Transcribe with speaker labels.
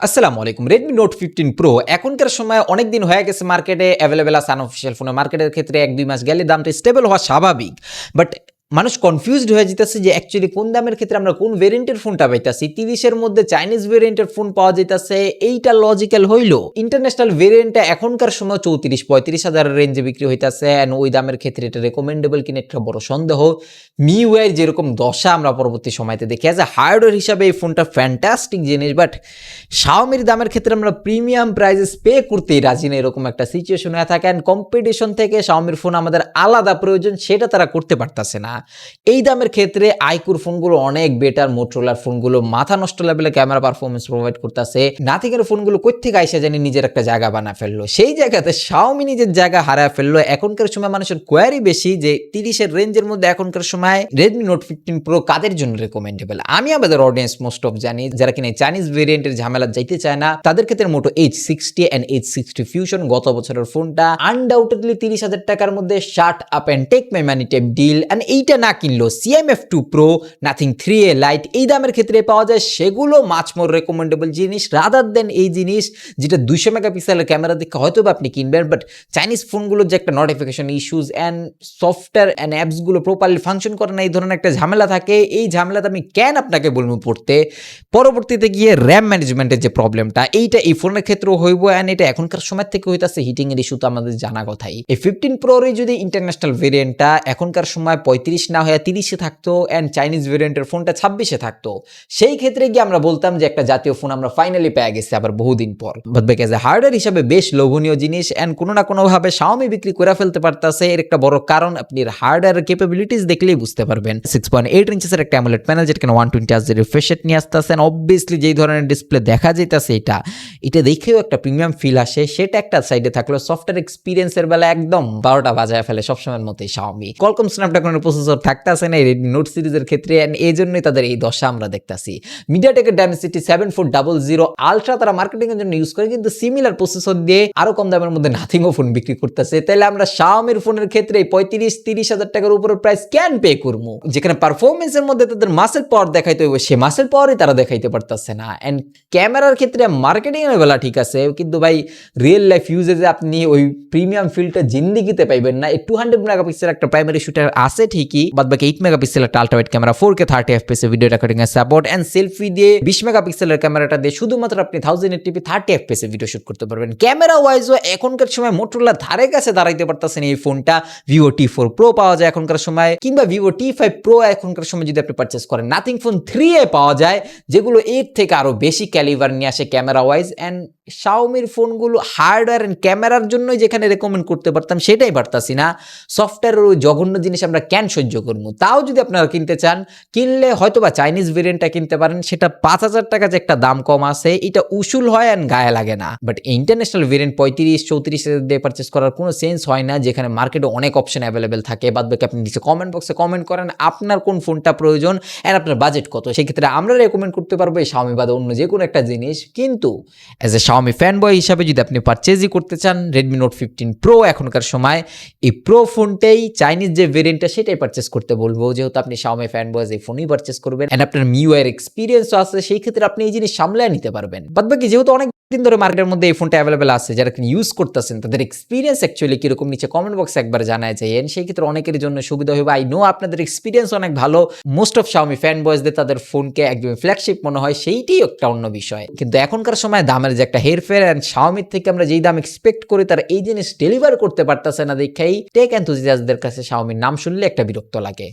Speaker 1: আসসালামু আলাইকুম। Redmi Note 15 Pro এখনকার সময় অনেক দিন হয়ে গেছে মার্কেটে এভেইলেবল আছে আনঅফিশিয়াল ফোনে। মার্কেটের ক্ষেত্রে ১-২ মাস গেলে দামটা স্টেবল হওয়া স্বাভাবিক। বাট মানুষ কনফিউজড হয়ে যাইতেছে যে অ্যাকচুয়ালি কোন দামের ক্ষেত্রে আমরা কোন ভেরিয়েন্টের ফোনটা পাইতাছি। ৩০ এর মধ্যে চাইনিজ ভেরিয়েন্টের ফোন পাওয়া যাইতাছে। এইটা লজিক্যাল হইলো। ইন্টারন্যাশনাল ভেরিয়েন্টটা এখনকার সময় ৩৪-৩৫ হাজারের রেঞ্জে বিক্রি হইতাছে এন্ড ওই দামের ক্ষেত্রে এটা রেকমেন্ডেবল কিনা একটা বড় সন্দেহ। MIUI এর যেরকম দশা আমরা পরবর্তী সময়তে দেখি অ্যাজ এ হার্ডওয়্যার হিসাবে এই ফোনটা ফ্যান্টাস্টিক জিনিস, বাট Xiaomi দামের ক্ষেত্রে আমরা প্রিমিয়াম প্রাইসেস পে করতেই রাজি না, এরকম একটা সিচুয়েশন হয়ে থাকে। এন্ড কম্পিটিশন থেকে Xiaomi ফোন আমাদের আলাদা প্রয়োজন, সেটা তারা করতে পারতাছে না। এই দামের ক্ষেত্রে আইকুর ফোনগুলো অনেক বেটার, মোটরোলার ফোনগুলো মাথা নষ্ট লেভেলে ক্যামেরা পারফরমেন্স প্রোভাইড করতেছে। নাথিং এর ফোনগুলো কই থেকে আইসা জানি নিজের একটা জায়গা বানা ফেললো, সেই জায়গাতে Xiaomi নিজের জায়গা হারায় ফেললো। এখনকার সময় মানুষের কোয়ারি বেশি যে 30 এর রেঞ্জের মধ্যে এখনকার সময় Redmi Note 15 Pro কাদের জন্য রেকমেন্ডেবল। আমি আমাদের অডিয়েন্স মোস্ট অফ জানি যারা কিনা চাইনিজ ভেরিয়েন্টের ঝামেলা যাইতে চায় না, তাদের ক্ষেত্রে Moto H60 and H60 Fusion গত বছরের ফোনটা আনডাউটেডলি 30,000 টাকার মধ্যে shut up and take my money type deal. And এইটা না কিনলো CMF2 Pro, Nothing 3A Lite এই দামের ক্ষেত্রে পাওয়া যায়, সেগুলো মাচ মোর রেকমেন্ডেবল জিনিস রাদার দেন এই জিনিস যেটা 200 মেগাপিক্সেলের ক্যামেরা দেখে হয়তো বা আপনি কিনবেন, বাট চাইনিজ ফোনগুলোর যে একটা notification issues and software and অ্যাপসগুলো প্রপারলি ফাংশন করে না, এই ধরনের একটা ঝামেলা থাকে। এই ঝামেলাতে আমি কেন আপনাকে বলবো পড়তে, পরবর্তীতে গিয়ে র্যাম ম্যানেজমেন্টের যে প্রবলেমটা এইটা এই ফোনের ক্ষেত্রেও হইব। অ্যান্ড এটা এখনকার সময় থেকে হইতাছে হিটিং এর ইস্যু তো আমাদের জানা কথাই। এই 15 প্রোর যদি ইন্টারন্যাশনাল ভেরিয়েন্টটা এখনকার সময় 35 না হয়ে 30-এ থাকতো অ্যান্ড চাইনিজ ভেরিয়েন্টের ফোনটা 26-এ থাকতো, সেই ক্ষেত্রে গিয়ে আমরা বলতাম যে একটা জাতীয় ফোন আমরা ফাইনালি পেয়ে গেছি আবার বহুদিন পর। বাট এজ এ হার্ডওয়্যার হিসাবে বেশ লোভনীয় জিনিস অ্যান্ড কোনো না কোনোভাবে Xiaomi বিক্রি করে ফেলতে পারতেছে। এর একটা বড় কারণ আপনি হার্ডওয়্যার ক্যাপাবিলিটিস দেখলেই বুঝতে পারবেন। 6.8 ইঞ্চের একটা অ্যামোলেড প্যানেল যেটা কিনা 120 Hz রিফ্রেশ রেট নিয়ে আসতেছেন। অবভিয়াসলি যেই ধরনের ডিসপ্লে দেখা যাইতেছে এটা দেখেও একটা প্রিমিয়াম ফিল আসে, সেটা একটা সাইডে থাকলো। সফটওয়্যার এক্সপিরিয়েন্সের বেলা একদম 12টা বাজায় ফেলে সবসময়ের মতোই Xiaomi। Qualcomm Snapdragon প্রসেসর থাকতেছে না এই Redmi Note সিরিজের ক্ষেত্রে, এন্ড এই জন্যই তাদের এই দশা আমরা দেখতেছি। MediaTek Dimensity 7400 Ultra তারা মার্কেটিং এর জন্য ইউজ করে, কিন্তু সিমিলার প্রসেসর দিয়ে আরো কম দামের মধ্যে নাথিং ও ফোন বিক্রি করতেছে। তাহলে আমরা Xiaomi ফোনের ক্ষেত্রে 35-30 হাজার টাকার উপরের প্রাইস কেন পে করবো, যেখানে পারফরমেন্সের মধ্যে তাদের মাসেল পাওয়ার দেখাইতে হবে, সে মাসেল পাওয়ারই তারা দেখাইতে পারতেছে না। এন্ড ক্যামেরার ক্ষেত্রে মার্কেটিং এর বেলা ঠিক আছে, কিন্তু ভাই রিয়েল লাইফ ইউজেজে আপনি ওই প্রিমিয়াম ফিলটা জিন্দিগিতে পাইবেন না। এই 200 মেগাপিক্সেল একটা প্রাইমারি শুটার আছে ঠিকই, বাদ বাকি 8 মেগাপিক্সেল একটা ultra wide camera, 4K 30 FPS এ ভিডিও রেকর্ডিং এর সাপোর্ট এন্ড সেলফি দিয়ে 20 মেগাপিক্সেলের ক্যামেরাটা দিয়ে শুধুমাত্র আপনি 1080p 30 FPS এ ভিডিও শুট করতে পারবেন। ক্যামেরা ওয়াইজও এখনকার সময় মোটরোলা ধারে কাছে দাঁড়াইতে পারতেছেন। এই ফোনটা Vivo T4 Pro পাওয়া যায় এখনকার সময়, কিংবা Vivo T5 Pro এখনকার সময় যদি আপনি পারচেজ করেন। নাথিং ফোন 3A পাওয়া যায়, যেগুলো এর থেকে আরো বেশি ক্যালিভার নিয়ে আসে ক্যামেরা ওয়াইজ। এন্ড Xiaomiর ফোনগুলো হার্ডওয়্যার এন্ড ক্যামেরার জন্যই যেখানে রেকমেন্ড করতে পারতাম সেটাই পারতাছি না। সফটওয়্যারের ওই জঘন্য জিনিস আমরা কেন সহ্য করবো। তাও যদি আপনারা কিনতে চান, কিনলে হয়তো বা চাইনিজ ভেরিয়েন্টটা কিনতে পারেন, সেটা 5,000 টাকা যে একটা দাম কম আছে, এটা উসুল হয় এন্ড গায়ে লাগে না। বাট ইন্টারন্যাশনাল ভেরিয়েন্ট 35-34 দিয়ে পারচেস করার কোনো সেন্স হয় না, যেখানে মার্কেটে অনেক অপশন অ্যাভেলেবেল থাকে। বাদ বাকি আপনি নিচে কমেন্ট বক্সে কমেন্ট করেন আপনার কোন ফোনটা প্রয়োজন এন্ড আপনার বাজেট কত, সেই ক্ষেত্রে আমরা রেকমেন্ড করতে পারবো এই Xiaomi বাদে অন্য যে কোনো একটা জিনিস। কিন্তু অ্যাজ এ Xiaomi ফ্যানবয় হিসাবে যদি আপনি পারচেজই করতে চান Redmi Note 15 Pro এখনকার সময় এই প্রো ফোনটাই চাইনিজ যে ভেরিয়েন্টটা সেটাই পারচেস করতে বলবো, যেহেতু আপনি Xiaomi ফ্যানবয় এই ফোনই পারচেস করবেন এন্ড আপনার MIUI এর এক্সপিরিয়েন্সও আছে, সেই ক্ষেত্রে আপনি এই জিনিস সামলায় নিতে পারবেন। বাদ বাকি যেহেতু অনেক দিন ধরে মার্কেটের মধ্যে এই ফোনটা অ্যাভেলেবেল আছে, যারা ইউজ করতেছেন তাদের এক্সপিরিয়েন্স অ্যাকচুয়ালি কিরকম নিচে কমেন্ট বক্সে একবার জানায় যাইয়েন, সেই ক্ষেত্রে অনেকের জন্য সুবিধা হবে। আই নো আপনাদের এক্সপিরিয়েন্স অনেক ভালো, মোস্ট অফ Xiaomi ফ্যান বয়েজদের তাদের ফোনকে একদম ফ্ল্যাগশিপ মনে হয়, সেইটাই একটা অন্য বিষয়। কিন্তু এখনকার সময় দামের যে একটা হেরফের এন্ড Xiaomi থেকে আমরা যেই দাম এক্সপেক্ট করি তারা এই জিনিস ডেলিভার করতে পারতেছে না, দেখাই টেক এনথুজিয়াস্টদের কাছে Xiaomi নাম শুনলে একটা বিরক্ত লাগে।